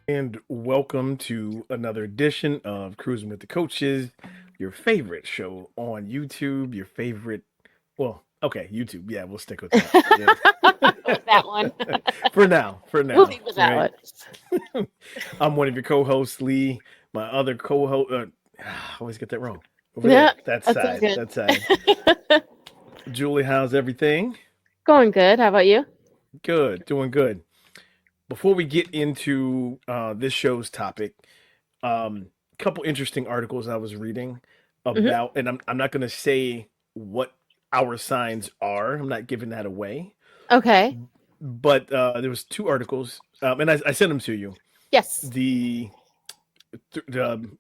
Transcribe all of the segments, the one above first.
And welcome to another edition of Cruising with the Coaches, your favorite show on YouTube, your favorite, well, okay, YouTube. Yeah, we'll stick with that. Yeah. With that one. For We'll now, leave with that right? one. I'm one of your co-hosts, Lee. My other co-host, I always get that wrong. Over Yeah, there, that that's all side, good. that side. Julie, how's everything? Going good. How about you? Good, doing good. Before we get into this show's topic, couple interesting articles I was reading Hmm. about, and I'm not going to say what our signs are. I'm not giving that away, Okay. but there was two articles, and I sent them to you. Yes. The,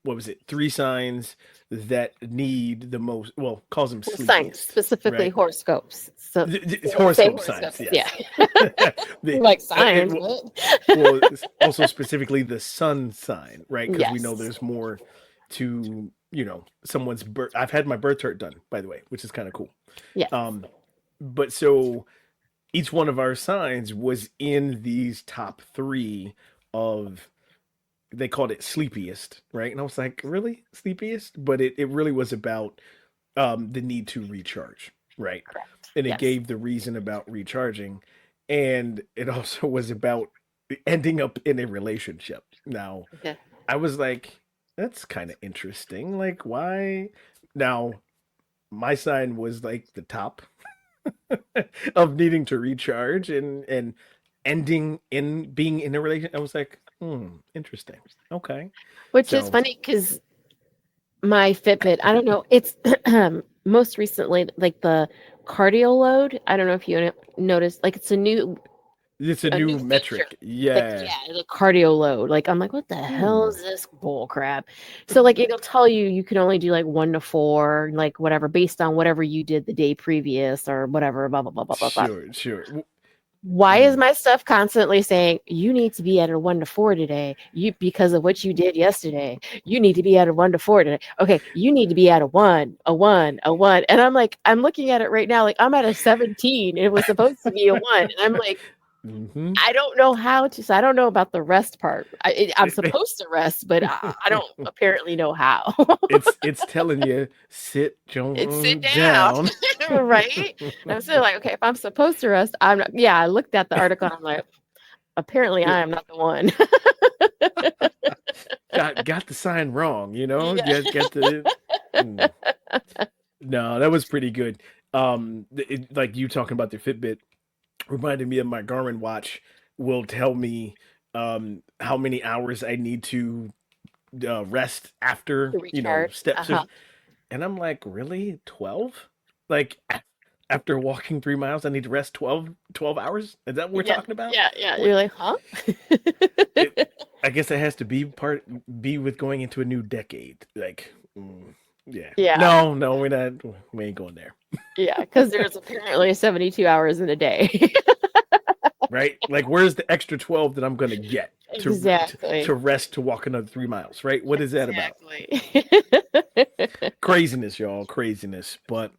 what was it? Three signs that need the most. Well, calls them Well, signs, sleepiest, specifically right? horoscopes. So It's when we say horoscope signs, horoscopes, yeah. yes. the Like it, signs, what? well, it's also specifically the sun sign, right? Because we know Yes. there's more to someone's birth. I've had my birth chart done, by the way, which is kind of cool. Yes. Um, but so each one of our signs was in these top three of, they called it sleepiest, right? And I was like, really sleepiest? But it really was about the need to recharge, right? Correct. And it Yes. gave the reason about recharging, and it also was about ending up in a relationship. Now, Okay. I was like, that's kind of interesting. Like, why? Now, my sign was like the top of needing to recharge and ending in being in a relationship. I was like, interesting. Okay. Which is So, funny because my Fitbit, I don't know, it's most recently like the cardio load. I don't know if you noticed, like it's it's a a new new feature. metric. Like, Yeah. yeah, the cardio load. Like, I'm like, what the hell Hmm. is this bull crap? So, like, it'll tell you you can only do like 1 to 4, like whatever, based on whatever you did the day previous or whatever, blah, blah, blah, blah, blah, blah. Sure, sure. Why is Mm. my stuff constantly saying you need to be at a 1 to 4 today? You because of what you did yesterday. You need to be at a 1 to 4 today. Okay, you need to be at a one, a one, a one. And I'm like, I'm looking at it right now, like I'm at a 17. It was supposed to be a one. And I'm like, Hmm. I don't know how to. So I don't know about the rest part. I'm supposed to rest, but I don't apparently know how. It's telling you sit It's sit Joan down, down. right? And I'm still like, okay, if I'm supposed to rest, I'm not. Yeah, I looked at the article. And I'm like, apparently, I am not the one. Got the sign wrong, Yeah. Get the. Mm. No, that was pretty good. Like you talking about the Fitbit reminded me of my Garmin watch. Will tell me how many hours I need to rest after To recharge. steps Uh-huh. of, and I'm like, really 12? Like after walking 3 miles, I need to rest 12 hours? Is that what we're Yeah. talking about? Yeah. Yeah. What You're like, huh? it? I guess it has to be with going into a new decade. Like, yeah, Yeah. no, we ain't going there, Yeah. Because there's apparently 72 hours in a day. right? Like, where's the extra 12 that I'm gonna get to Exactly. rest to walk another 3 miles? Right? What is that about? Exactly. Craziness, y'all, craziness. But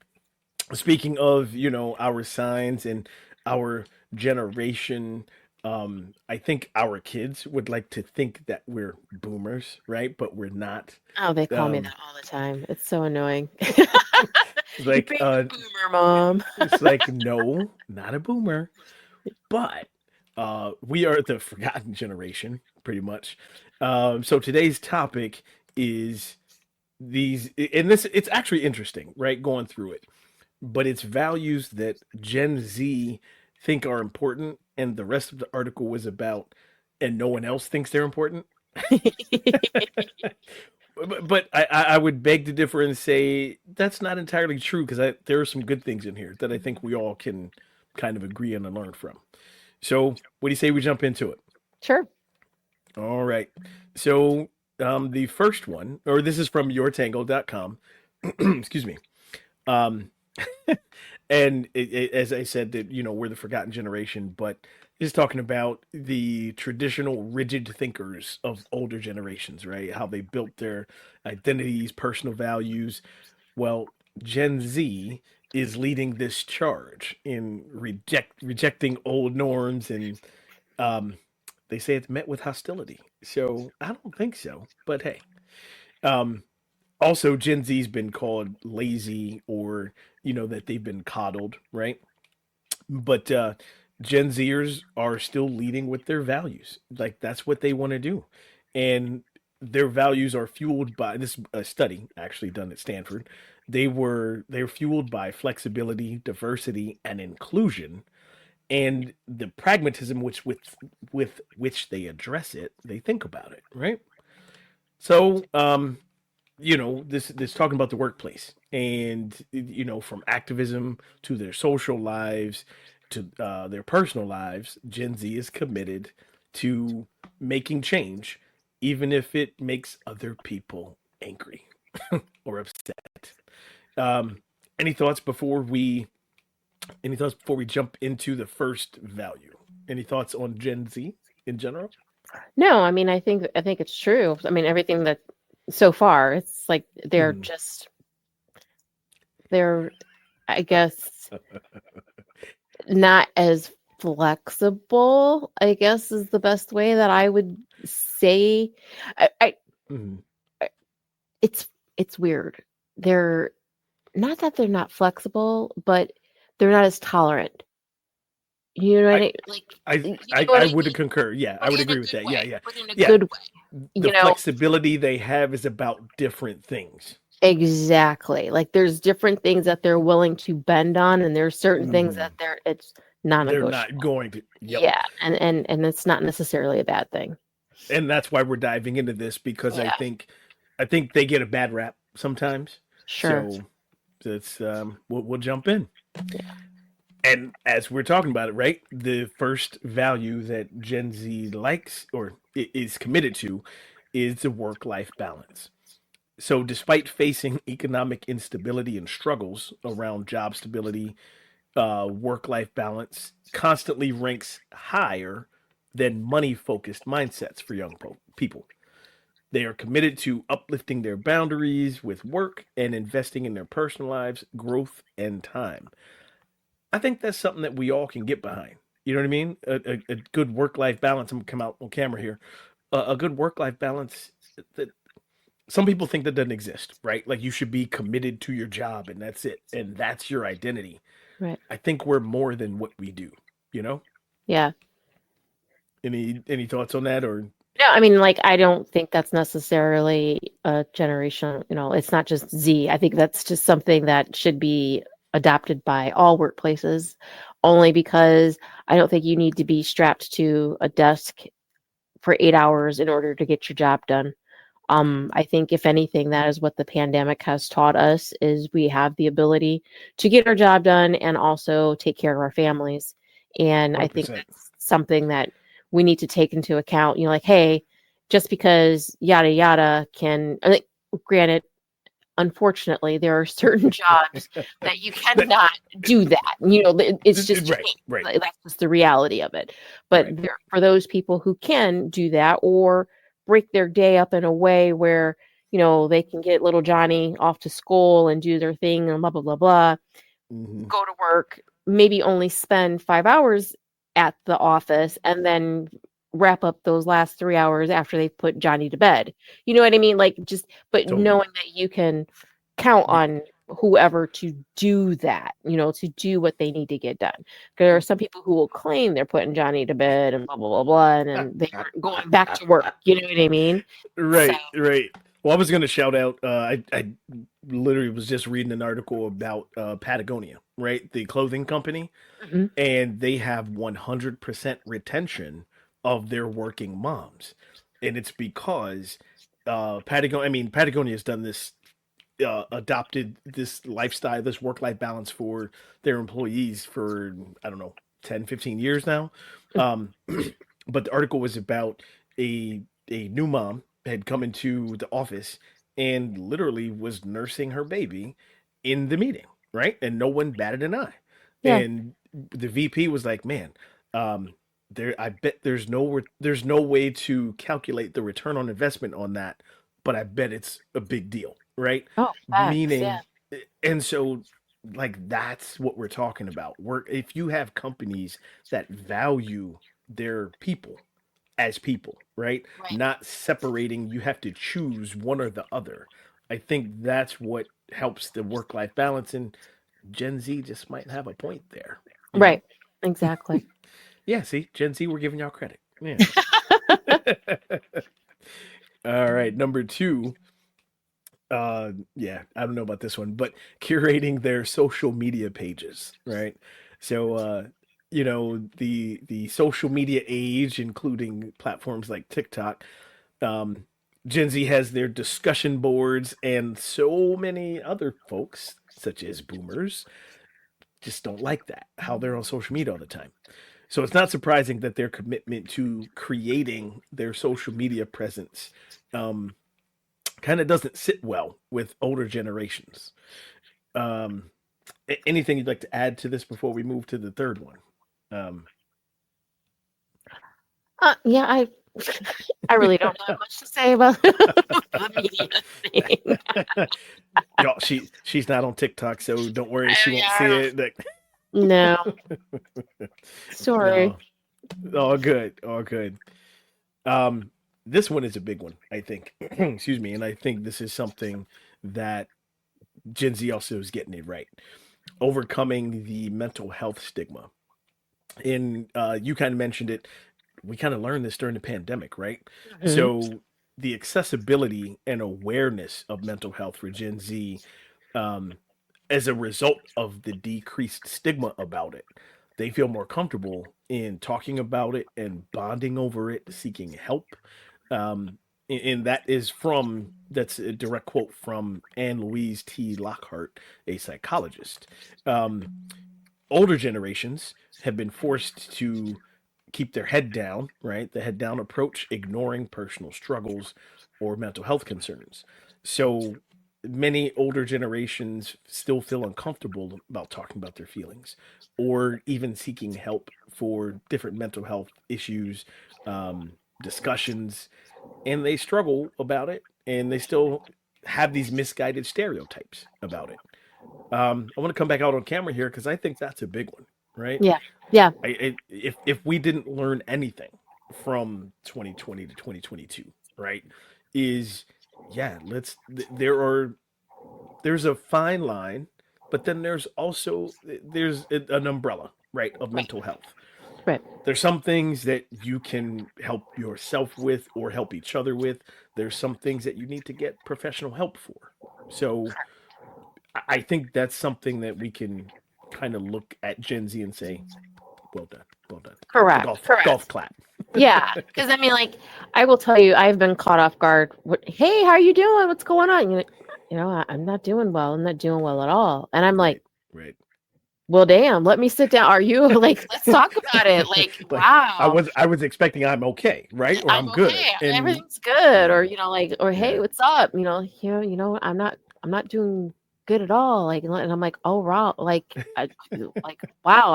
speaking of our signs and our generation, I think our kids would like to think that we're boomers, right? But we're not. Oh, they call me um that all the time. It's so annoying. You like baby boomer, mom. it's like, no, not a boomer, but we are the forgotten generation, pretty much. So today's topic is these, and this, it's actually interesting, right, going through it, but it's values that Gen Z think are important, and the rest of the article was about, and no one else thinks they're important. But I would beg to differ and say that's not entirely true, because there are some good things in here that I think we all can kind of agree on and learn from. So, what do you say we jump into it? Sure. All right. So, the first one, or this is from yourtangle.com. Excuse me. Um, and as I said, that we're the forgotten generation, but is talking about the traditional rigid thinkers of older generations, right? How they built their identities, personal values. Well, Gen Z is leading this charge in rejecting old norms and um, they say it's met with hostility. So I don't think so. But hey, um, also Gen Z's been called lazy or that they've been coddled, right? But Gen Zers are still leading with their values. Like that's what they want to do, and their values are fueled by this a study actually done at Stanford. They're fueled by flexibility, diversity, and inclusion, and the pragmatism with which they address it. They think about it, right? So, this talking about the workplace and from activism to their social lives to their personal lives, Gen Z is committed to making change, even if it makes other people angry or upset. Um, any thoughts before we any thoughts before we jump into the first value? Any thoughts on Gen Z in general? No, I mean, I think it's true. I mean, everything that so far, it's like Mhm. they're, I guess, not as flexible, I guess is the best way that I would say. I Mhm. I- it's it's weird. They're not that they're not flexible, but they're not as tolerant. You know what I I like? I You I know what I I would mean? concur. Yeah, I But would in a agree with good that. way. Yeah, yeah, But in a yeah. good way. The You know, flexibility they have is about different things. exactly. Like there's different things that they're willing to bend on, and there's certain things Hmm. that it's They're not non-negotiable. going to. Yep. Yeah, and it's not necessarily a bad thing. And that's why we're diving into this because I Yeah, think, I think they get a bad rap sometimes. sure. So it's we'll jump in. Yeah. And as we're talking about it, right? The first value that Gen Z likes or is committed to is the work-life balance. So, despite facing economic instability and struggles around job stability, work life balance constantly ranks higher than money focused mindsets for young people. They are committed to uplifting their boundaries with work and investing in their personal lives, growth, and time. I think that's something that we all can get behind. You know what I mean? A good work life balance. I'm gonna come out on camera here. A good work life balance that some people think that doesn't exist, right? Like you should be committed to your job and that's it. And that's your identity. Right. I think we're more than what we do, you know? Yeah. Any thoughts on that or No, I mean, like, I don't think that's necessarily a generation, it's not just Z. I think that's just something that should be adopted by all workplaces, only because I don't think you need to be strapped to a desk for 8 hours in order to get your job done. I think if anything, that is what the pandemic has taught us is we have the ability to get our job done and also take care of our families. And I think 100%? that's something that we need to take into account. Like, hey, just because yada yada can, like, granted, unfortunately, there are certain jobs that you That, cannot do that. It's just right, change. right, Like, that's just the reality of it. But right. for those people who can do that or break their day up in a way where, they can get little Johnny off to school and do their thing and blah, blah, blah, blah, Hmm. go to work, maybe only spend 5 hours at the office and then wrap up those last 3 hours after they've put Johnny to bed. You know what I mean? Like, just, but Totally. knowing that you can count Yeah. on whoever to do that, to do what they need to get done. There are some people who will claim they're putting Johnny to bed and blah, blah, blah, blah, and then they aren't going back to work. You know what I mean? So, Right, right. Well, I was going to shout out. I literally was just reading an article about Patagonia, right? The clothing company, mhm. and they have 100% retention of their working moms, and it's because Patagonia. I mean, Patagonia has done this, adopted this lifestyle, this work life balance for their employees for I don't know 10, 15 years now. Um, but the article was about a new mom had come into the office and literally was nursing her baby in the meeting, right? And no one batted an eye. Yeah. And the VP was like, "Man, um, I bet there's no way to calculate the return on investment on that, but I bet it's a big deal, right?" Oh, facts. Yeah. Meaning, and so like that's what we're talking about. Work if you have companies that value their people, as people, right? Right. Not separating, you have to choose one or the other. I think that's what helps the work life balance. And Gen Z just might have a point there, you know? Right. Exactly. Yeah, see, Gen Z, we're giving y'all credit. Yeah. All right, number two. Yeah, I don't know about this one, but curating their social media pages, right? So the social media age, including platforms like TikTok, um, Gen Z has their discussion boards, and so many other folks, such as boomers, just don't like that, how they're on social media all the time. So it's not surprising that their commitment to creating their social media presence um, kind of doesn't sit well with older generations. Um, Anything you'd like to add to this before we move to the third one? Um, Yeah, I really don't have much to say about the media thing. Y'all, she's not on TikTok, so don't worry, she won't see Yeah, it. Like, no, sorry. no, all good, all good. Um, this one is a big one, I think. Excuse me, and I think this is something that Gen Z also is getting it right. Overcoming the mental health stigma. And you kind of mentioned it. We kind of learned this during the pandemic, right? Mhm. So the accessibility and awareness of mental health for Gen Z, um, as a result of the decreased stigma about it, they feel more comfortable in talking about it and bonding over it, seeking help. And that's a direct quote from Anne Louise T. Lockhart, a psychologist. Um, Older generations have been forced to keep their head down, right? The head down approach, ignoring personal struggles or mental health concerns. So many older generations still feel uncomfortable about talking about their feelings or even seeking help for different mental health issues, discussions, and they struggle about it and they still have these misguided stereotypes about it. I want to come back out on camera here because I think that's a big one, right? Yeah, yeah, If we didn't learn anything from 2020 to 2022, right, is yeah, there's a fine line, but then there's also there's an umbrella, right, of right, mental health. right. There's some things that you can help yourself with or help each other with. There's some things that you need to get professional help for. So I think that's something that we can kind of look at Gen Z and say, well done, well done. Correct, Golf correct. clap. Yeah, because I mean, like, I will tell you, I've been caught off guard. Hey, how are you doing? What's going on? I'm not doing well. I'm not doing well at all. And I'm like, Right, right. well, damn, let me sit down. Are you like, let's talk about it. Like, Like wow, I was expecting I'm okay, right? Or I'm I'm good. okay. And Everything's good. yeah, Or, like, or hey, yeah, what's up? I'm not doing good at all. Like, and I'm like, oh, wow. Like, wow.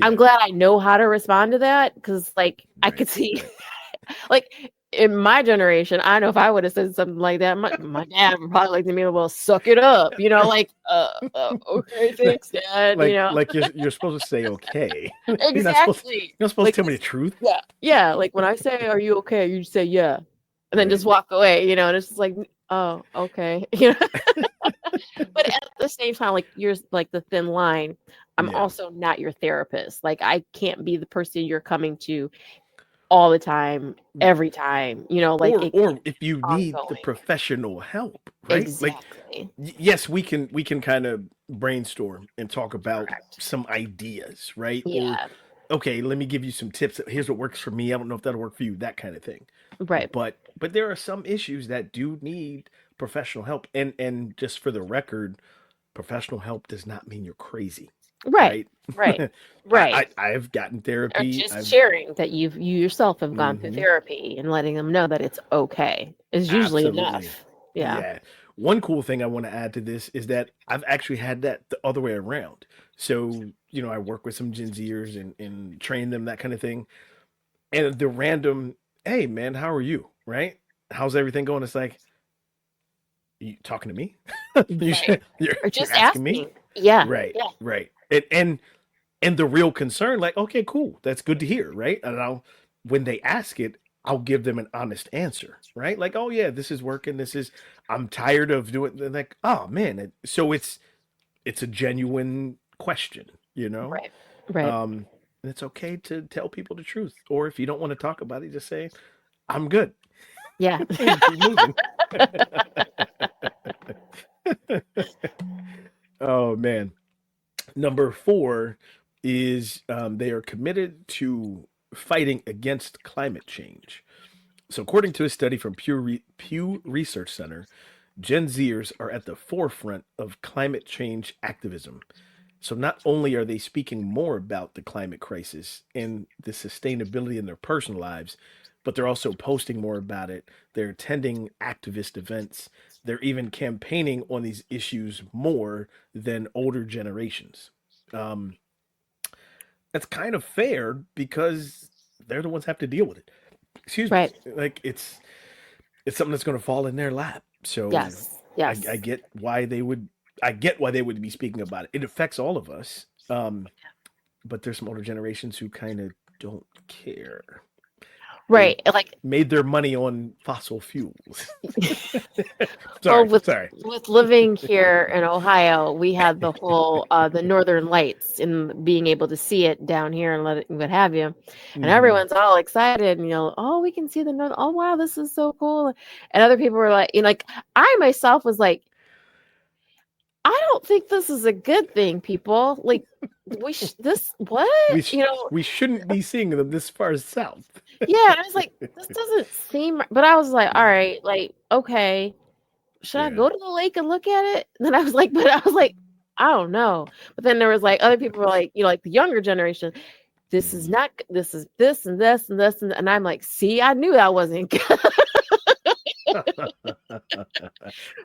I'm yeah. glad I know how to respond to that because, like, I Right, could see, right. like, in my generation, I know if I would have said something like that, my dad would probably like to me, well, suck it up, like, okay, thanks, dad, Like you're supposed to say okay. exactly. you're not supposed Like, to tell me the truth. yeah, yeah. Like when I say, "Are you okay?" You say, "Yeah," and then Right. just walk away, and it's just like, oh, okay, But at the same time, like you're like the thin line. I'm Yeah. also not your therapist. Like I can't be the person you're coming to all the time, every time, like Or it's if you need the ongoing. professional help, right? Like Exactly. yes, we can kind of brainstorm and talk about Correct. some ideas, right? Or Yeah. okay, let me give you some tips. Here's what works for me. I don't know if that'll work for you, that kind of thing. Right. But there are some issues that do need professional help. And just for the record, professional help does not mean you're crazy, Right. right? Right. Right. I've gotten Or therapy. just I've sharing that you yourself have gone through hmm therapy and letting them know that it's okay is usually absolutely. enough. Yeah. Yeah. One cool thing I want to add to this is that I've actually had that the other way around. So, I work with some Gen Zers and train them, that kind of thing. And the random, hey man, how are you? Right? How's everything going? It's like, you talking to me? Right. Or You're just asking me? asking. Yeah. Right, Yeah. right. And the real concern, like, okay, cool, that's good to hear, right? And I'll when they ask it, I'll give them an honest answer, right? Like, oh yeah, this is working. I'm tired of doing. They're like, oh man. So it's a genuine question, you know. Right. Right. Um, and it's okay to tell people the truth, or if you don't want to talk about it, just say, I'm good, Yeah. and keep moving. Oh man. Number four is they are committed to fighting against climate change. So, according to a study from Pew Research Center, Gen Zers are at the forefront of climate change activism. So, not only are they speaking more about the climate crisis and the sustainability in their personal lives, but they're also posting more about it. They're attending activist events. They're even campaigning on these issues more than older generations. Um, that's kind of fair because they're the ones who have to deal with it. Excuse me. Right. Like it's something that's going to fall in their lap. So Yes. I, Yes. I get why they would. I get why they would be speaking about it. It affects all of us. But there's some older generations who kind of don't care. They Right. Like, made their money on fossil fuels. well, Sorry, with sorry. living here in Ohio, we had the whole the Northern Lights and being able to see it down here and let it what have you, and Hmm. everyone's all excited and oh, we can see the North. Oh wow, this is so cool. And other people were like, like I myself was like, I don't think this is a good thing, people. Like this what We we shouldn't be seeing them this far south. yeah. And I was like, this doesn't seem. But I was like, all Yeah, right, like okay. Should I yeah. go to the lake and look at it? Then I was like, but I was like, I don't know. But then there was like other people were like, like the younger generation, this is Mhm. not this is this and this and this and I'm like, see, I knew that wasn't good.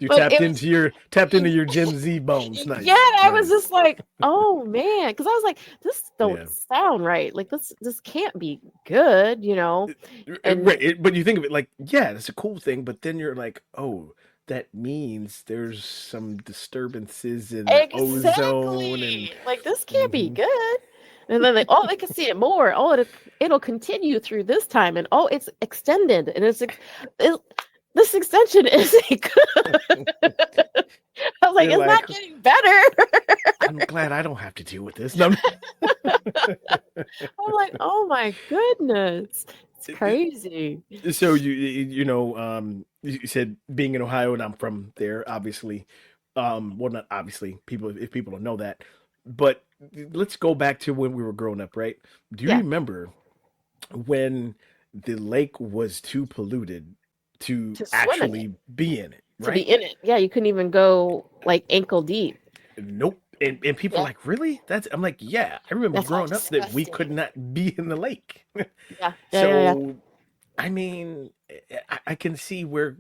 You But it was tapped into your Gen Z bones. yeah, Nice, and I was nice. just like, oh man, because I was like, this don't Yeah. sound right. Like this can't be good, and Right, but you think of it like, yeah, that's a cool thing, but then you're like, oh, that means there's some disturbances in the ozone and exactly like this can't be hmm good. And then like, oh, they can see it more. Oh, it'll continue through this time, and oh, it's extended, and it, this extension isn't good. I was like, you're it's like, not getting better. I'm glad I don't have to deal with this. No, I'm like, oh my goodness, it's crazy. so you said being in Ohio and I'm from there, obviously. Well, not obviously, people if people don't know that, but let's go back to when we were growing up, right? Do you Yeah, remember when the lake was too polluted to to swim in it, actually be in it, to be right? in it. Yeah, you couldn't even go like ankle deep. Nope. And people are Yeah, like, really? I'm like, yeah. I remember that's how growing up that we could disgusting. not be in the lake. Yeah, yeah, yeah, yeah. So, I mean, I can see where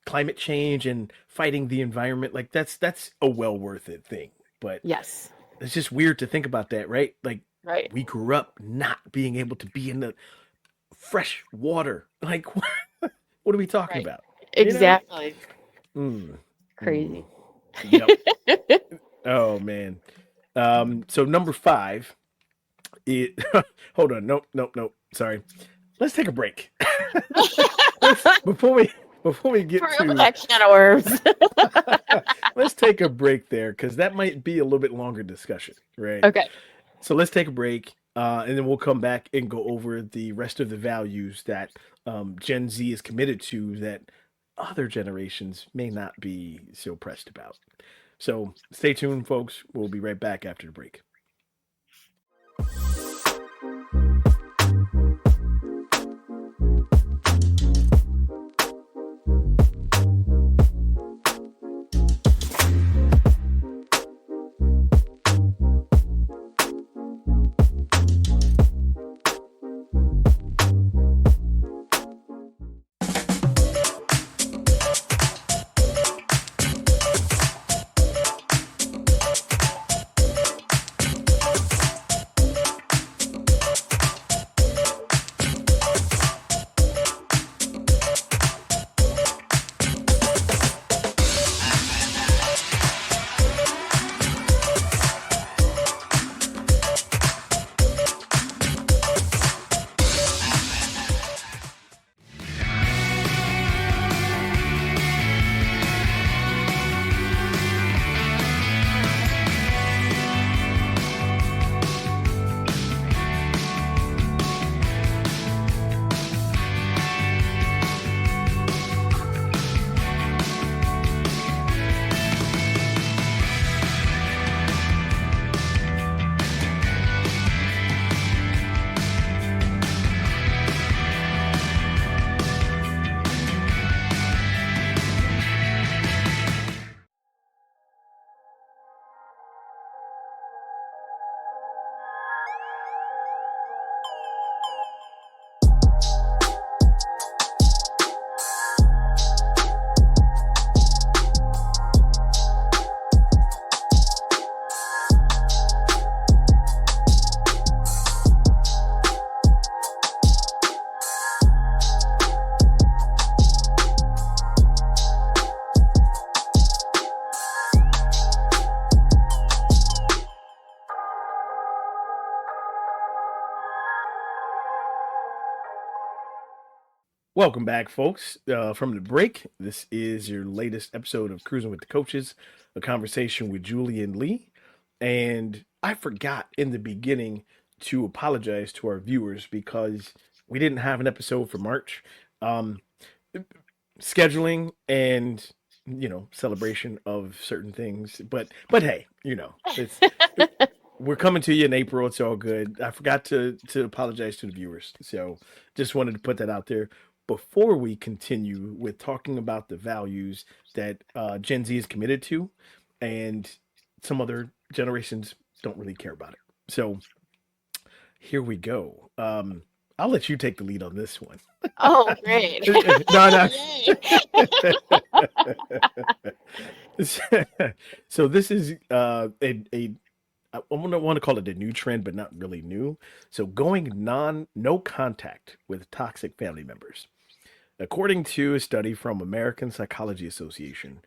climate change and fighting the environment, like that's a well worth it thing. But Yes, it's just weird to think about that, right? Like right, we grew up not being able to be in the fresh water. Like, what are we talking right. about? You know? Exactly. Mm, mm. Crazy. Yep. Oh man. So number five, it hold on, nope. Sorry. Let's take a break. let's before we For get real, to that can of worms. let's take a break there because that might be a little bit longer discussion, right? Okay. So let's take a break, and then we'll come back and go over the rest of the values that Gen Z is committed to that other generations may not be so pressed about. So stay tuned, folks. We'll be right back after the break. Welcome back, folks, from the break. This is your latest episode of Cruising with the Coaches, a conversation with Julie and Lee. And I forgot in the beginning to apologize to our viewers because we didn't have an episode for March. Um, Scheduling and celebration of certain things, but hey, it's we're coming to you in April. It's all good. I forgot to apologize to the viewers, so just wanted to put that out there before we continue with talking about the values that Gen Z is committed to, and some other generations don't really care about it. So here we go. I'll let you take the lead on this one. Oh, great. No, no. Yay. So this is a I want to call it a new trend, but not really new. So going no contact with toxic family members. According to a study from American Psychology Association,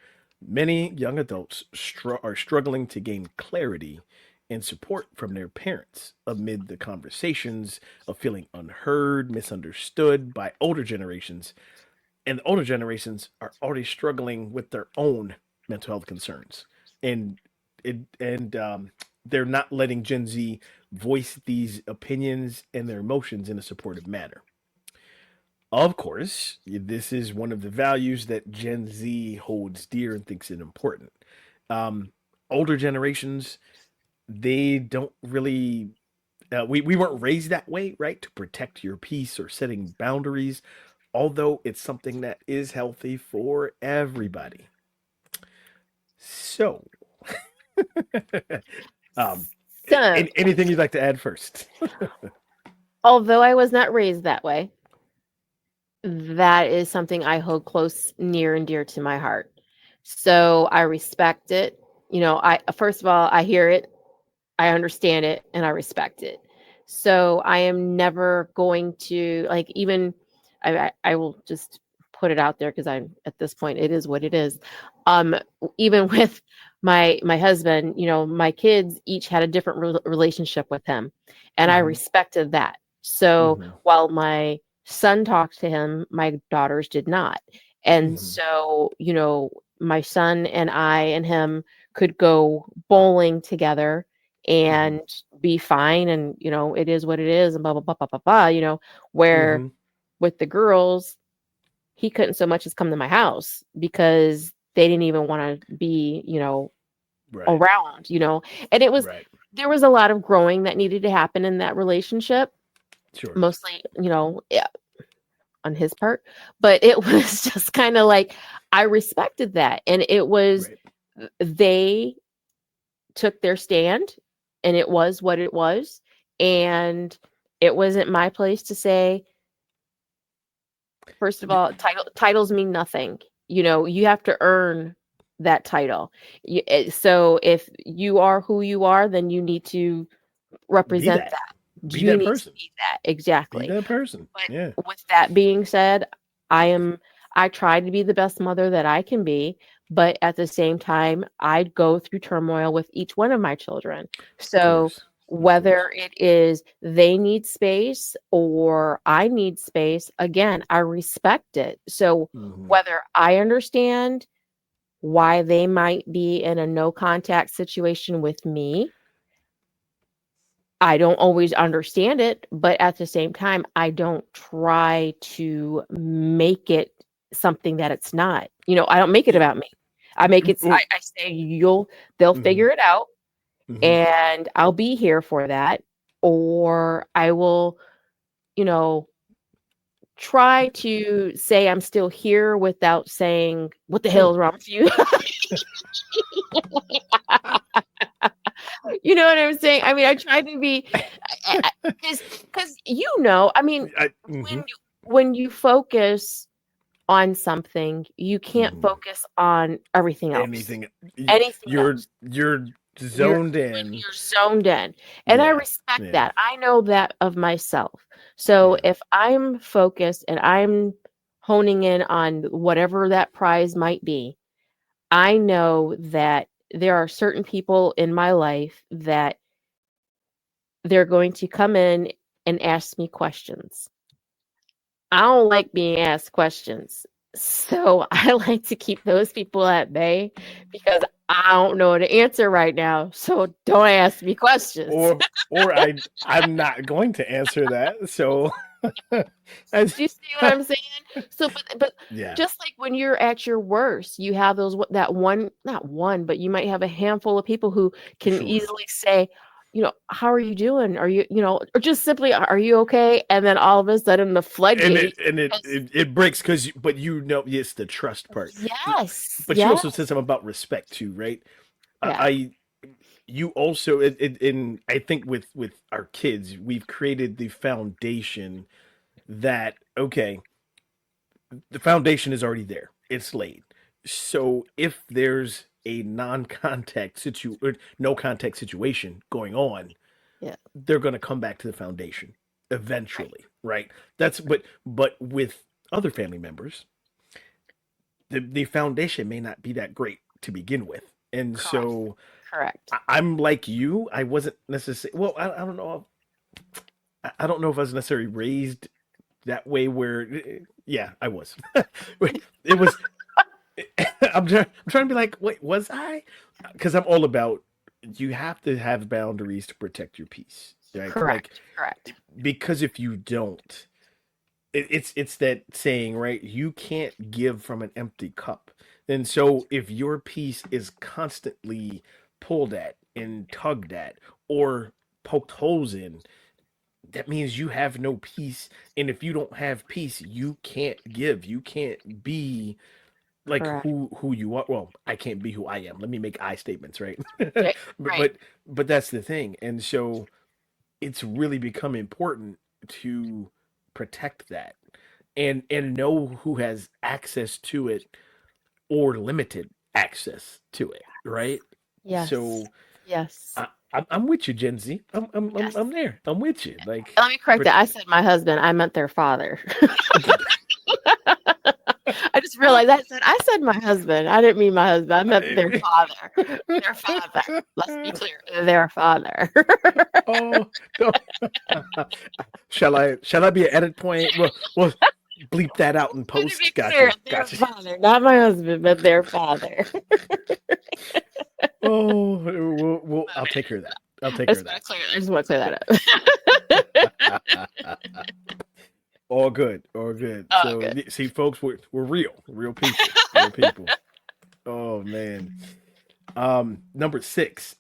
many young adults are struggling to gain clarity and support from their parents amid the conversations of feeling unheard, misunderstood by older generations, and the older generations are already struggling with their own mental health concerns, and they're not letting Gen Z voice these opinions and their emotions in a supportive manner. Of course, this is one of the values that Gen Z holds dear and thinks it important. Um, Older generations, they don't really. We weren't raised that way, right? To protect your peace or setting boundaries, although it's something that is healthy for everybody. So, um, So, anything you'd like to add first? although I was not raised that way, that is something I hold close, near, and dear to my heart. So I respect it. I first of all, I hear it, I understand it, and I respect it. So I am never going to like even I will just put it out there because I'm at this point it is what it is. Um Even with my husband, my kids each had a different relationship with him, and I Hmm. respected that. So Hmm. while my son talked to him, my daughters did not. And Hmm. so, my son and I and him could go bowling together Hmm. and be fine, and it is what it is, and blah blah blah blah blah blah, where Hmm. with the girls he couldn't so much as come to my house because they didn't even want to be Right. around, and Right. there was a lot of growing that needed to happen in that relationship, Sure. mostly yeah, on his part, but it was just kind of like I respected that, and it was Right. they took their stand, and it was what it was, and it wasn't my place to say, first of all, titles mean nothing. You have to earn that title. So if you are who you are, then you need to Be represent that. that. Be You that need to person. be that Be exactly. that person. Yeah. But with that being said, I am I try to be the best mother that I can be, but at the same time, I go through turmoil with each one of my children. Of So course. Of course. whether it is they need space or I need space, again, I respect it. So Hmm. whether I understand why they might be in a no contact situation with me, I don't always understand it, but at the same time, I don't try to make it something that it's not. I don't make it Yeah. about me. I make it, Well, I say, they'll hmm. figure it out, Hmm. and I'll be here for that. Or I will, you know, try to say I'm still here without saying, what the hell is Sure. wrong with you? You know what I'm saying? I mean, I try to be, because I mean, Hmm. when you focus on something, you can't Hmm. focus on everything else. Anything. Anything You're else. you're You're zoned in. you're zoned in. And I Yeah. respect Yeah. that. I know that of myself. So Yeah. if I'm focused and I'm honing in on whatever that prize might be, I know that there are certain people in my life that they're going to come in and ask me questions. I don't like being asked questions. So I like to keep those people at bay because I don't know the answer right now. So don't ask me questions. I'm not going to answer that. So I, Do you see what I'm saying? So, but yeah, just like when you're at your worst, you have those that one, not one, but you might have a handful of people who can sure. easily say, how are you doing? Are you, or just simply, are you okay? And then all of a sudden, the And it floodgates. and it it, it breaks because but it's the trust part. Yes, But you yeah, also said something about respect too, right? yeah, I you also in I think with our kids, we've created the foundation that okay, the foundation is already there. It's laid. So if there's a or no contact situation going on, yeah, they're going to come back to the foundation right, eventually, right? That's but with other family members, the foundation may not be that great to begin with. And correct, so correct. I'm like you. I wasn't necessarily well. I don't know. I don't know if I was necessarily raised that way. Where yeah, I was. It was. I'm trying to be like, wait, was I? Because I'm all about you have to have boundaries to protect your peace, right? Like Correct, correct. because if you don't, it's that saying, right? You can't give from an empty cup. And so if your peace is constantly pulled at and tugged at or poked holes in, that means you have no peace. And if you don't have peace, you can't give. You can't be like Correct. who you are. Well, I can't be who I am. Let me make I statements, right? Right, but right. but but that's the thing. And so it's really become important to protect that and know who has access to it or limited access to it, right? Yes, So yes, I'm with you, Gen Z. yes. I'm there. I'm with you. Like, Let me correct but that. I said my husband. I meant their father. I just realized I said my husband. I didn't mean my husband. I meant their father. Their father. Let's be clear. Their father. oh no. Shall I be an edit point? Well bleep that out in Let me be post. clear. Gotcha. Their Gotcha. father, not my husband, but their father. Oh, I'll take care of that. I'll take I care just of want that. to clear. I just want to clear that up. All good, all good. Oh, So good. see, folks, we're real people, real people. Oh man. Number six.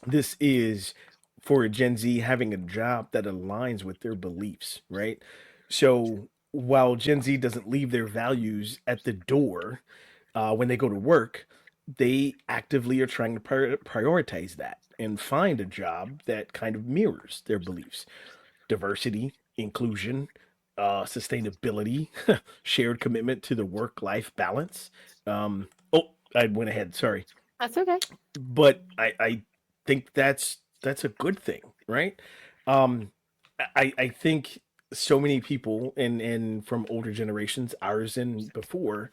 This is for Gen Z having a job that aligns with their beliefs, right? So while Gen Z doesn't leave their values at the door when they go to work, they actively are trying to prioritize that and find a job that kind of mirrors their beliefs. Diversity, inclusion, sustainability, shared commitment to the work life balance. I went ahead, sorry. That's okay. But I think that's a good thing, right? Um, I think so many people and from older generations, ours and before,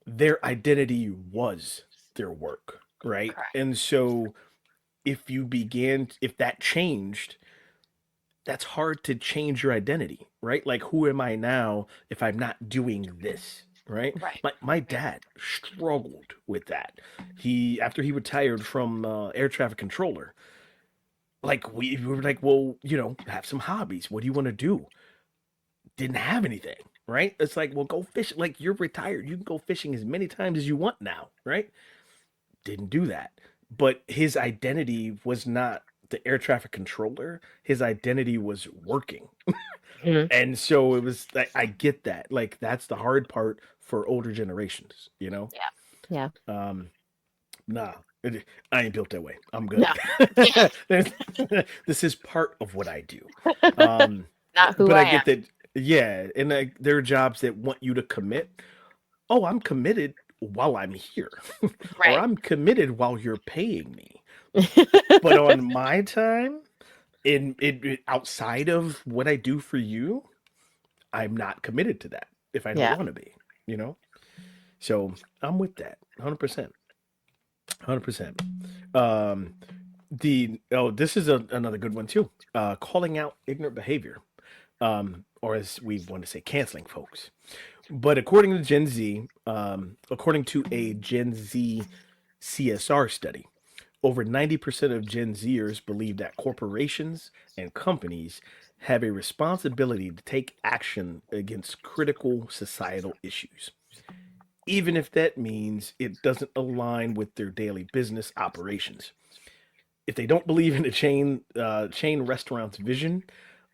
their identity was their work, right? Correct. And so if that changed, that's hard to change your identity, right? Like, who am I now if I'm not doing this, right? Right. My Right. dad struggled with that. He after he retired from air traffic controller, like we were like, well, have some hobbies. What do you want to do? Didn't have anything, right? It's like, well, go fish. Like you're retired, you can go fishing as many times as you want now, right? Didn't do that. But his identity was not the air traffic controller. His identity was working. Mhm. And so it was I get that. Like that's the hard part for older generations, you know? Yeah. Yeah. Um nah, I ain't built that way. I'm good. No. Yeah. This is part of what I do. Um Not who but I I am. get that yeah, and there are jobs that want you to commit. Oh, I'm committed while I'm here. Or Right. I'm committed while you're paying me. But on my time, outside of what I do for you, I'm not committed to that if I don't Yeah. want to be, you know? So I'm with that 100%. 100%. Um, this is another good one too. Calling out ignorant behavior. or as we want to say, canceling folks. But according to Gen Z, according to a Gen Z CSR study, over 90% of Gen Zers believe that corporations and companies have a responsibility to take action against critical societal issues, even if that means it doesn't align with their daily business operations. If they don't believe in a chain restaurant's vision,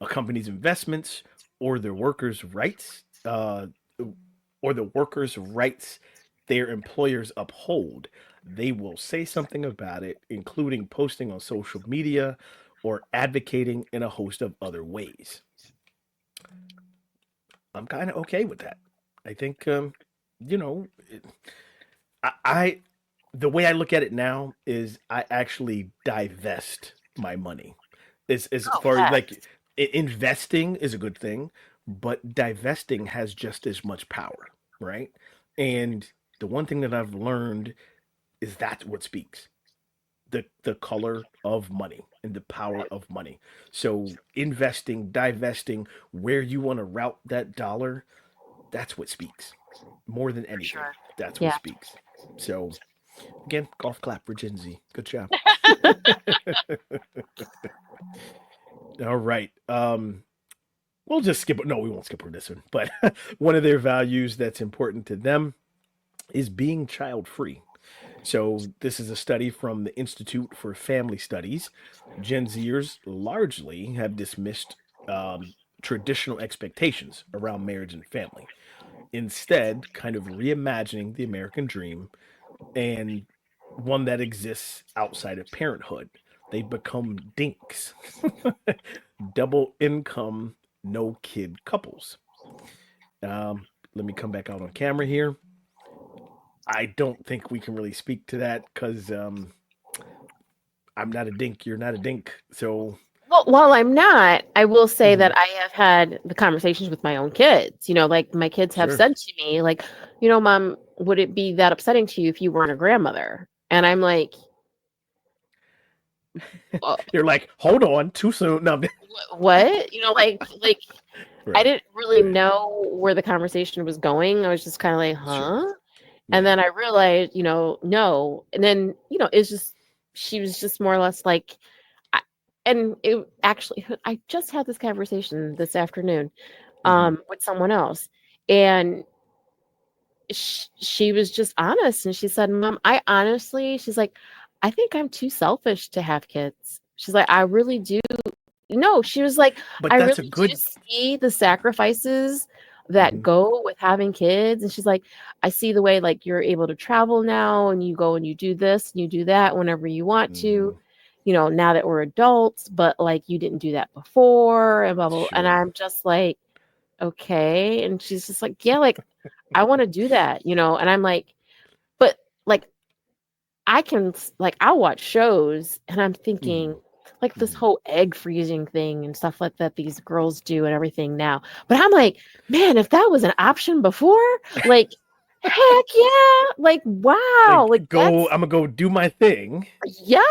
a company's investments, or their workers' rights, or the workers' rights their employers uphold, they will say something about it, including posting on social media or advocating in a host of other ways. I'm kind of okay with that. I think, you know, I the way I look at it now is I actually divest my money. As Oh, far as like facts. investing is a good thing, but divesting has just as much power, right? And the one thing that I've learned is that's what speaks. The color of money and the power Right. of money. So investing, divesting, where you want to route that dollar, that's what speaks. More than For anything. sure. That's what Yeah. speaks. So again, golf clap for Gen Z. Good job. All right. We'll just skip. No, we won't skip over this one. But one of their values that's important to them is being child free. So this is a study from the Institute for Family Studies. Gen Zers largely have dismissed traditional expectations around marriage and family, instead, kind of reimagining the American dream and one that exists outside of parenthood. They become dinks, double income, no kid couples. Let me come back out on camera here. I don't think we can really speak to that because I'm not a dink. You're not a dink. So, Well, while I'm not, I will say mhm, that I have had the conversations with my own kids. Like my kids have sure. said to me, like, Mom, would it be that upsetting to you if you weren't a grandmother? And I'm like, "Uh, You're like, hold on, too soon. No, what? Like I right, didn't really right. know where the conversation was going. I was just kind of like, Sure. huh? And Yeah. then I realized, no. And then, it's just, she was just more or less like, I, and it actually, I just had this conversation this afternoon Hmm. with someone else. And she was just honest. And she said, Mom, she's like, I think I'm too selfish to have kids. She's like, I really do. No, she was like, But I that's a really do good. see the sacrifices that Hmm. go with having kids. And she's like, I see the way like you're able to travel now and you go and you do this and you do that whenever you want to, Hmm. now that we're adults, but like you didn't do that before and blah, blah, blah. And Sure. I'm just like, okay. And she's just like, yeah, like I want to do that, and I'm like, but like I'll watch shows and I'm thinking Hmm. like this Hmm. whole egg freezing thing and stuff like that these girls do and everything now. But I'm like, man, if that was an option before, like heck yeah. Like wow, Like, like go. that's I'm gonna go do my thing,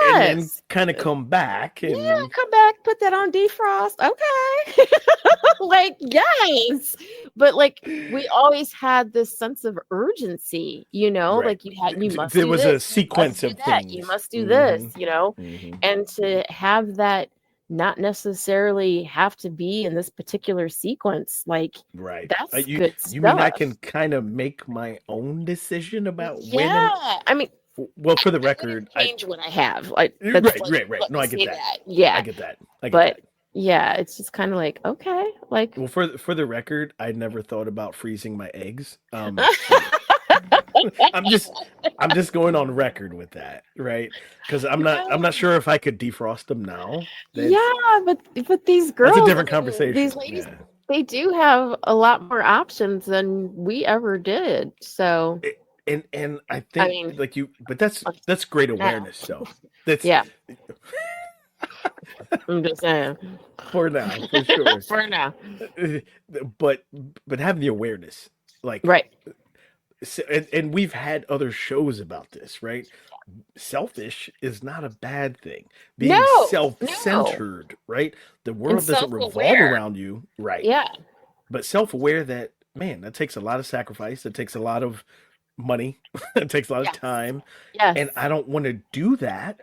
and then yes. kind of come back, Yeah, and come back, put that on defrost. Okay. Like, yes. But like we always had this sense of urgency, right. like you must There do was a this, you must sequence do of that, you things. must do this, Hmm. Hmm. and to have that not necessarily have to be in this particular sequence, like Right. that's You good you mean I can stuff. kind of make my own decision about when and Yeah. I mean, well, for the I wouldn't record, I change what I have. Like that's right, like right, right. let No, me I get say that. that. I Yeah. get that. I get But that. yeah, it's just kind of like, okay, like Well, for the record, I never thought about freezing my eggs. So I'm just I'm just going on record with that, right? Because I'm not yeah. sure if I could defrost them now. Yeah, but these That's a girls, I different mean, these conversation. ladies, Yeah. they do have a lot more options than we ever did. So, And I I think mean, like you, but that's great for now. awareness. So that's Yeah, I'm just saying. for now, for sure. For now. Uh, but having the awareness, like Right. and we've had other shows about this, right? Selfish is not a bad thing. Being No, no. self-centered, right? The And world doesn't revolve self-aware. around you, right? Yeah. But self-aware that, man, that takes a lot of sacrifice. It takes a lot of money. It takes a lot of Yes. time, and Yes. I don't want to do that.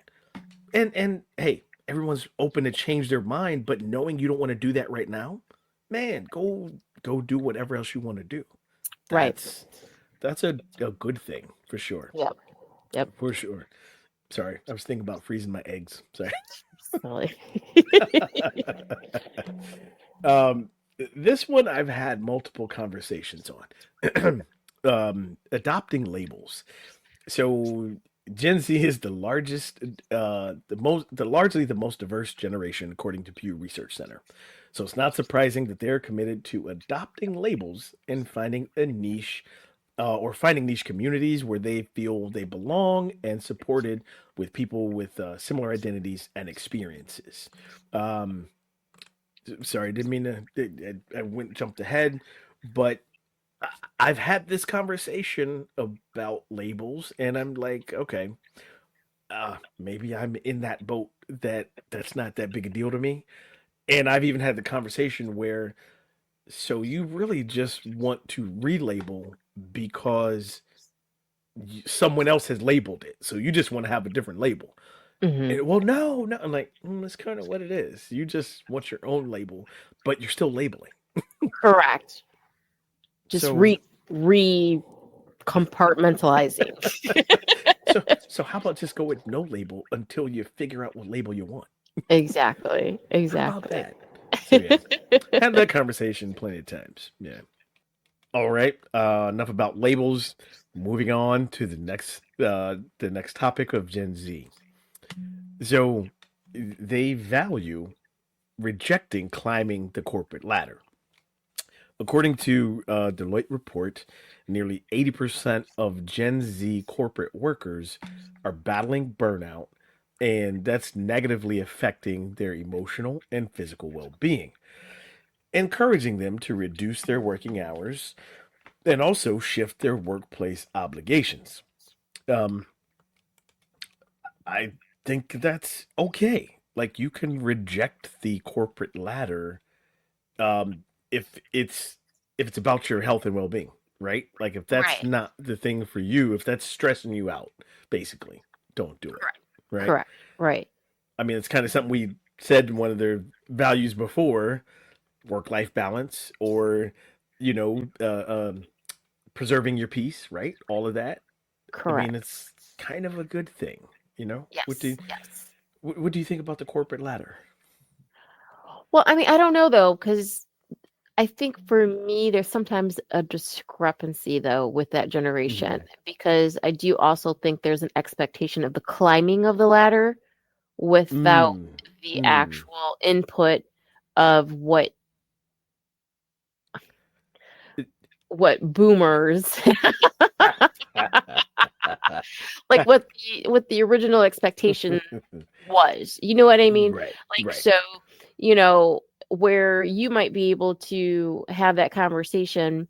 And hey, everyone's open to change their mind, but knowing you don't want to do that right now, man, go do whatever else you want to do. Right. That's that's a good thing for sure. Yep. Yep. For sure. Sorry, I was thinking about freezing my eggs. Sorry. Silly. um, this one I've had multiple conversations on. Adopting labels. So Gen Z is the largest, largely the most diverse generation, according to Pew Research Center. So it's not surprising that they're committed to adopting labels and finding a niche, or finding niche communities where they feel they belong and supported with people with similar identities and experiences. Um, Sorry, didn't mean to. I went jumped ahead, but I've had this conversation about labels, and I'm like, okay, maybe I'm in that boat that's not that big a deal to me. And I've even had the conversation where, so you really just want to relabel because someone else has labeled it, so you just want to have a different label. Hmm. And, well, no, no, I'm like, that's kind of what it is. You just want your own label, but you're still labeling. Correct. Just So, re compartmentalizing. so how about just go with no label until you figure out what label you want? Exactly. How about Exactly. that? So yeah, had that conversation plenty of times. Yeah. All right. Enough about labels. Moving on to the next topic of Gen Z. So they value rejecting climbing the corporate ladder. According to a Deloitte report, nearly 80% of Gen Z corporate workers are battling burnout, and that's negatively affecting their emotional and physical well being, encouraging them to reduce their working hours and also shift their workplace obligations. Um, I think that's okay. Like, you can reject the corporate ladder, um, if it's about your health and well-being, right? Like, if that's Right. not the thing for you, if that's stressing you out, basically, don't do it, Correct. right? Correct. Right. I mean, it's kind of something we said in one of their values before: work-life balance, or you know, preserving your peace, right? All of that. I mean, Correct. it's kind of a good thing, you know. Yes. Yes. What do you think about the corporate ladder? Well, I mean, I don't know though, because I think for me, there's sometimes a discrepancy though with that generation, Hmm. because I do also think there's an expectation of the climbing of the ladder without Mm. the Mm. actual input of what boomers like what the original expectation was. You know what I mean? Right, Like, right. so, you know, where you might be able to have that conversation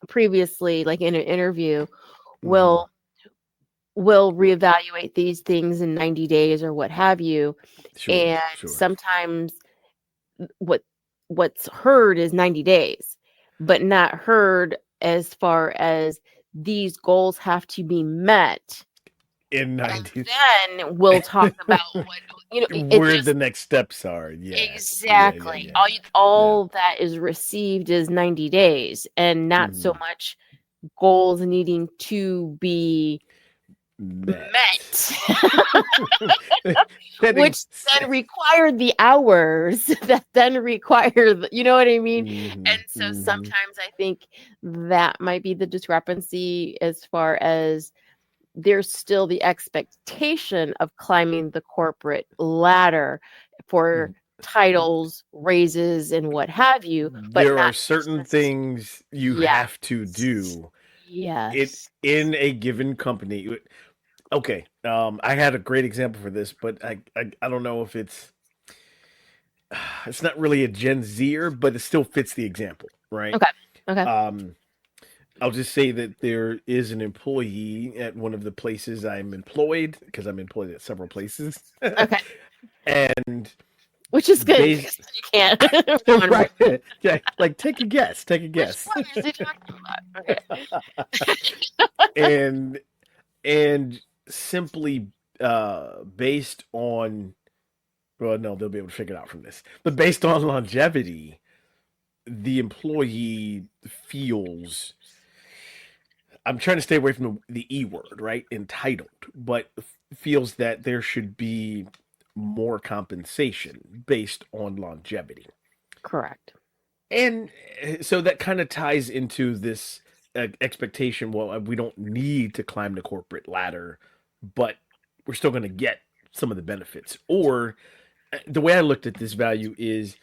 previously, like in an interview, Hmm. will will reevaluate these things in 90 days or what have you. Sure, And sure. sometimes what what's heard is 90 days, but not heard as far as these goals have to be met. In And 90s. then we'll talk about what, it Where the just next steps are. Yeah. Yeah, yeah, exactly. yeah. Yeah. All that is received is 90 days and not so Hmm. much goals needing to be Met. met, Setting. which then require the hours that then require, you know what I mean? Hmm. And so Hmm. sometimes I think that might be the discrepancy as far as there's still the expectation of climbing the corporate ladder for titles, raises, and what have you, but There are not certain necessarily. things you Yes. have to do it Yes. in a given company. Okay, I had a great example for this, but I don't know if it's not really a Gen Zer, but it still fits the example, right? Okay. Okay. Um, I'll just say that there is an employee at one of the places I'm employed, because I'm employed at several places, Okay. and Which is good based because you can't remember. right, yeah, like take a guess, take a Which guess, one is he talking about? Okay. and simply based on, well, no, they'll be able to figure it out from this, but based on longevity, the employee feels, I'm trying to stay away from the E word, right? Entitled, but feels that there should be more compensation based on longevity. Correct. And so that kind of ties into this expectation. Well, we don't need to climb the corporate ladder, but we're still going to get some of the benefits. Or the way I looked at this value is,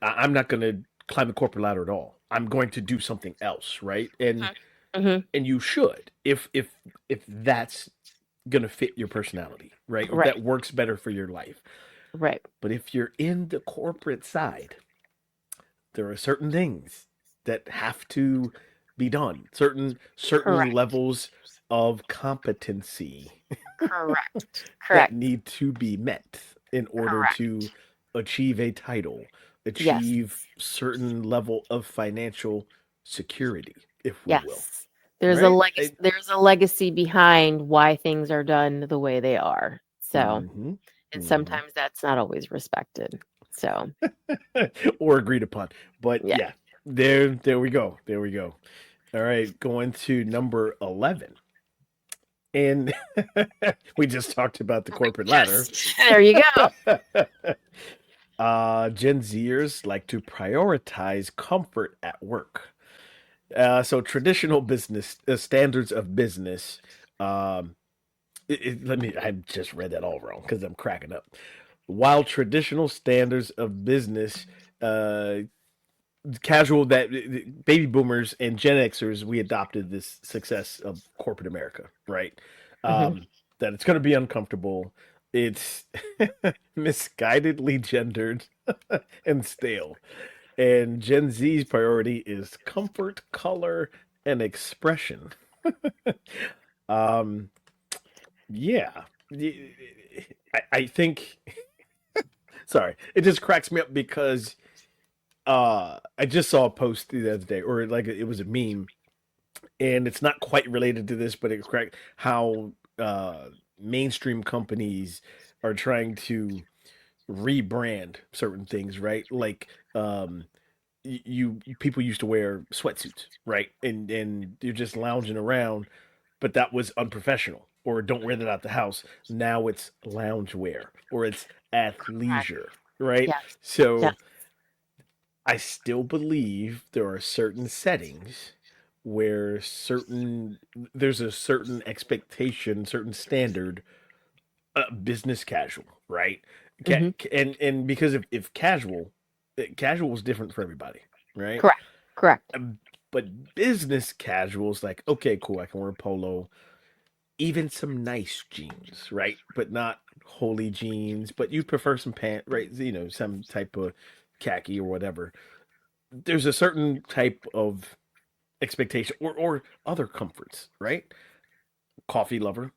I'm not going to climb the corporate ladder at all. I'm going to do something else, right? Mm-hmm. And you should, if that's gonna fit your personality, right? Or if Right. that works better for your life. Right. But if you're in the corporate side, there are certain things that have to be done. Certain Correct. levels of competency Correct. that Correct. need to be met in order Correct. to achieve a title, Yes. achieve certain level of financial security, if we will. Yes. There's a Right? legacy. There's a legacy behind why things are done the way they are. So, Mm-hmm. and Mm-hmm. sometimes that's not always respected. So, Or agreed upon. But yeah. yeah, there we go. There we go. All right, going to number 11. And we just talked about the corporate ladder. Yes. There you go. Gen Zers like to prioritize comfort at work. So traditional business standards of business. Um, I just read that all wrong because I'm cracking up. While traditional standards of business, uh, casual, that baby boomers and Gen Xers, we adopted this success of corporate America, right? Hmm. That it's going to be uncomfortable. It's misguidedly gendered and stale. And Gen Z's priority is comfort, color, and expression. Um, yeah. I think, sorry, it just cracks me up because I just saw a post the other day, or like it was a meme, and it's not quite related to this, but it's correct how mainstream companies are trying to rebrand certain things, right? Like you people used to wear sweatsuits, right? And you're just lounging around, but that was unprofessional. Or don't wear that out the house. Now it's loungewear or it's Correct. athleisure, right? Yes. Yes. So I still believe there are certain settings where there's a certain expectation, certain standard, business casual, right? Hmm. And because if casual is different for everybody, right? Correct. Correct. But business casual is like, okay, cool, I can wear a polo, even some nice jeans, right? But not holy jeans, but you prefer some pant, right? Some type of khaki or whatever. There's a certain type of expectation or other comforts, right? Coffee lover.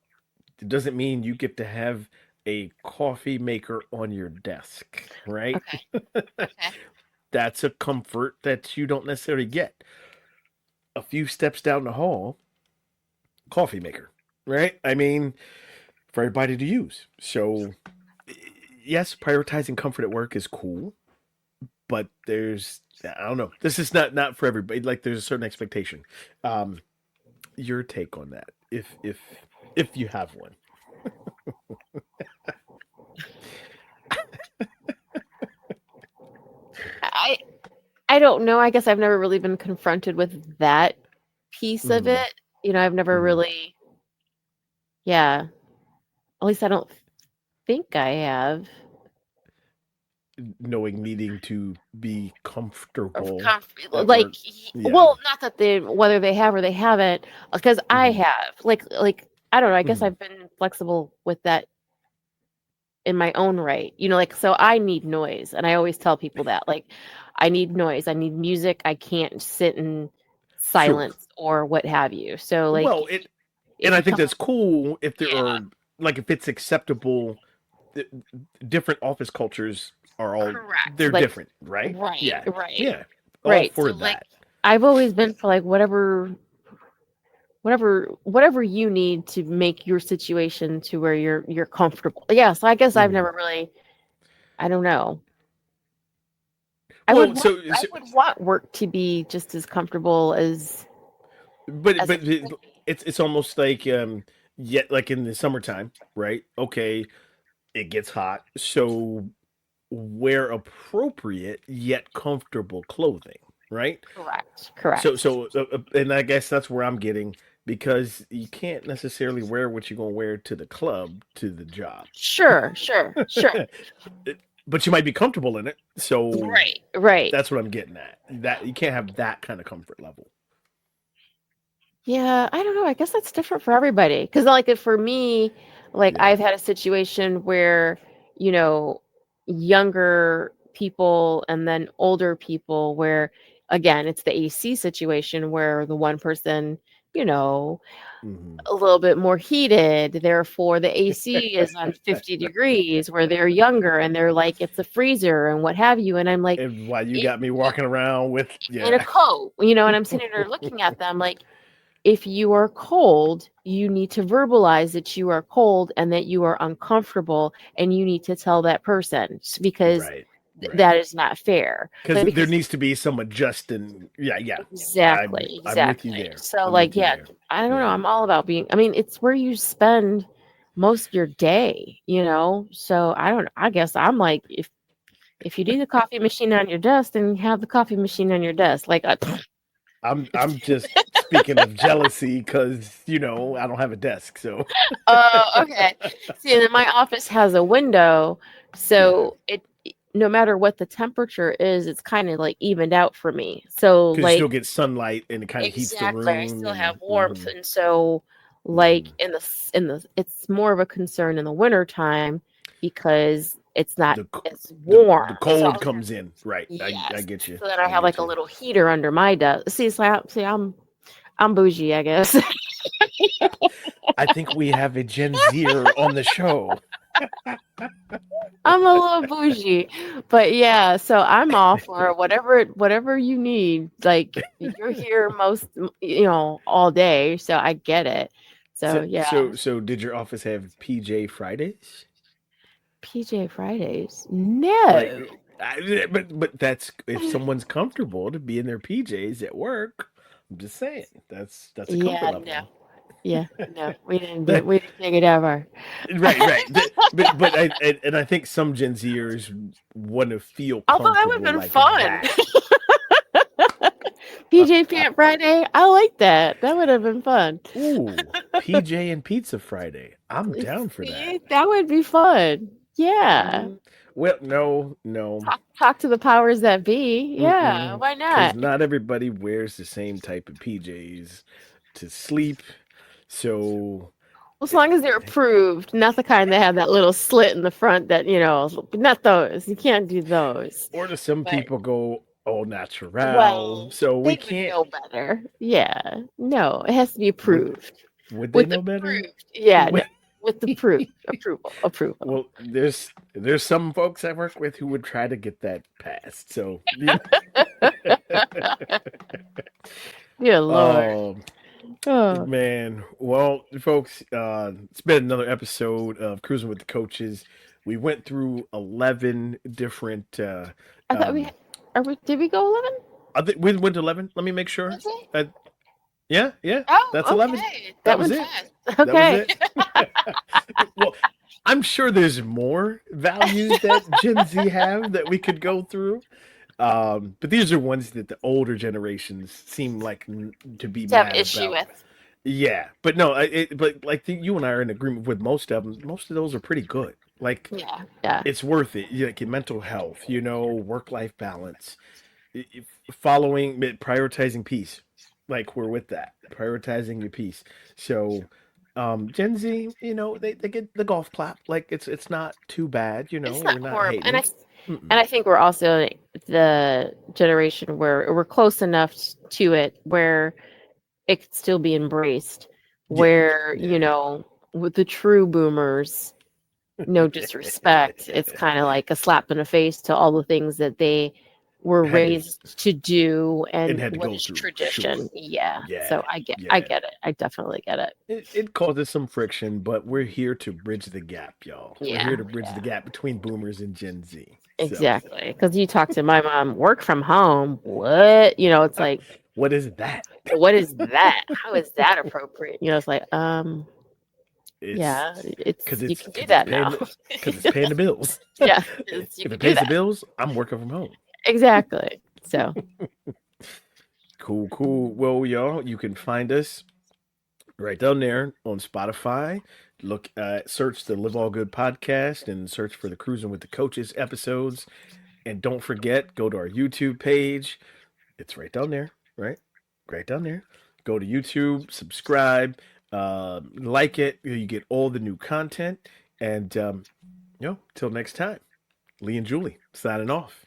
It doesn't mean you get to have a coffee maker on your desk, right? Okay. Okay. That's a comfort that you don't necessarily get. A few steps down the hall, coffee maker, right? I mean, for everybody to use. So, yes, prioritizing comfort at work is cool, but I don't know. This is not for everybody. Like there's a certain expectation. Um, your take on that, if you have one. I I don't know. I guess I've never really been confronted with that piece of Mm, it. I've never mm. really, yeah. At least I don't think I have. Knowing needing to be Of comfortable comf at like, work. Yeah. well, not that they whether they have or they haven't, because I Hmm. have. Like, I don't know, I guess Hmm. I've been flexible with that in my own right. Like, so I need noise, and I always tell people that, like, I need noise, I need music, I can't sit and Sure. silence or what have you. So like Well, it and if I you think come that's cool if there yeah, are like if it's acceptable. th- Different office cultures are all correct. they're Like different, right? right, Yeah, right. yeah, all Right. for So like that. I've always been for like whatever you need to make your situation to where you're comfortable. Yeah, so I guess I've Mhm. never really I don't know. Well, I would want work to be just as comfortable as but it can be. it's almost like yet like in the summertime, right? Okay, it gets hot, so wear appropriate yet comfortable clothing, right? Correct. Correct. And I guess that's where I'm getting because you can't necessarily wear what you're gonna wear to the club to the job, Sure, sure, sure. but you might be comfortable in it. So Right, right. that's what I'm getting at. That you can't have that kind of comfort level. Yeah, I don't know. I guess that's different for everybody. Because, like, for me, like, Yeah. I've had a situation where, you know, younger people and then older people, where, again, it's the AC situation where the one person, you know, Hmm. a little bit more heated. Therefore, the AC is on 50 degrees, where they're younger and they're like, it's a freezer and what have you. And I'm like, And why you if got me you walking around with in a yeah. coat, and I'm sitting there looking at them like, if you are cold, you need to verbalize that you are cold and that you are uncomfortable, and you need to tell that person because Right. Right. that is not fair. Because But there because needs to be some adjusting. Yeah, yeah. exactly, I'm with you exactly. there. So I'm with like, you yeah, there. I don't know. Yeah. I'm all about being. I mean, it's where you spend most of your day. So I don't. I guess I'm like, if you need a coffee machine on your desk, then have the coffee machine on your desk. Like, I'm just speaking of jealousy because I don't have a desk, so oh, okay. See, and then my office has a window, yeah. so no matter what the temperature is, it's kind of like evened out for me. So Because you still like get sunlight and it kind of heats the exactly, I room still have and warmth, and so like hmm in the it's more of a concern in the winter time because it's not the as the warm. So cold comes in. Right. I yes. get you. So then I I have like get a you. little heater under my desk. See, I'm bougie, I guess. I think we have a Gen Zer on the show. I'm a little bougie, but yeah, so I'm all for whatever you need. Like you're here all day, so I get it. So So yeah, so so did your office have PJ Fridays? PJ Fridays. Like, No. but that's if someone's comfortable to be in their PJs at work. I'm just saying that's a comfort Yeah, no. level. Yeah, no. We didn't do That, we didn't take it ever. right. But I think some Gen Zers want to feel Although that would comfortable have been like fun. that. PJ Pant Friday. I like that. That would have been fun. Ooh, PJ and Pizza Friday. I'm down for that. See, that would be fun. Yeah. Mm, well, no. Talk to the powers that be. Yeah, why Because not? not everybody wears the same type of PJs to sleep. So, As long as they're approved, not the kind that have that little slit in the front not those. You can't do those. or do some But people go au natural? well, So we they would can't. know better. Yeah. No, it has to be Would approved. would they With know better? approved. Yeah, no. With approval. Well, there's some folks I work with who would try to get that passed. So yeah. Dear Lord. Oh Oh, man. Well, folks, it's been another episode of Cruising with the Coaches. We went through 11 different. I thought Um, did we go 11? I think we went to 11. Let me make sure. Was it? Uh, yeah, yeah, that's Oh, 11. okay. That That was went it. fast. That was Okay. it. Well, I'm sure there's more values that Gen Z have that we could go through. But these are ones that the older generations seem like to be To have mad issue about. with. Yeah, but no, but like you and I are in agreement with most of them. Most of those are pretty good. Like Yeah. Yeah. it's worth it. Like your mental health, work-life balance, following, prioritizing peace. Like we're with that, prioritizing your peace. So, Gen Z, they get the golf clap. Like it's not too bad. It's We're not not horrible. And hating. And I think we're also the generation where we're close enough to it where it could still be embraced. Yeah. Where, Yeah. with the true boomers, no disrespect, it's kind of like a slap in the face to all the things that they were Had to raised to do and and had to what go is through. Sure. tradition. Yeah. Yeah. So I Yeah. get it. I definitely get it. It causes some friction, but we're here to bridge the gap, y'all. We're here Yeah. to bridge the Yeah. gap between boomers and Gen Z. So, Exactly. Because you talk to my mom, work from home. What? It's like, what is that? what is that? How is that appropriate? It's like, It's yeah, it's because you it's can do because it's that paying now. the bills. Yeah, you If can it do pays the that. bills, I'm working from home. Exactly. So, Cool, cool. Well, y'all, you can find us right down there on Spotify. Look, search the Live All Good podcast and search for the Cruising with the Coaches episodes. And don't forget, go to our YouTube page. It's right down there, right? Right down there. Go to YouTube, subscribe, like it. You get all the new content. And, till next time, Lee and Julie signing off.